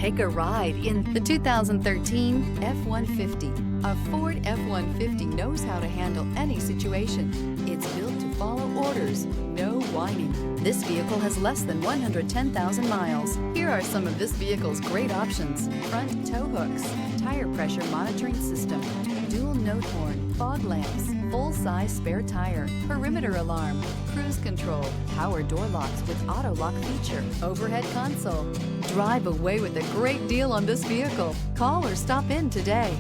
Take a ride in the 2013 F-150. A Ford F-150 knows how to handle any situation. It's built to follow orders, no whining. This vehicle has less than 110,000 miles. Here are some of this vehicle's great options: front tow hooks, tire pressure monitoring system, dual note horn, fog lamps, full-size spare tire, perimeter alarm, cruise control, power door locks with auto lock feature, overhead console. Drive away with a great deal on this vehicle. Call or stop in today.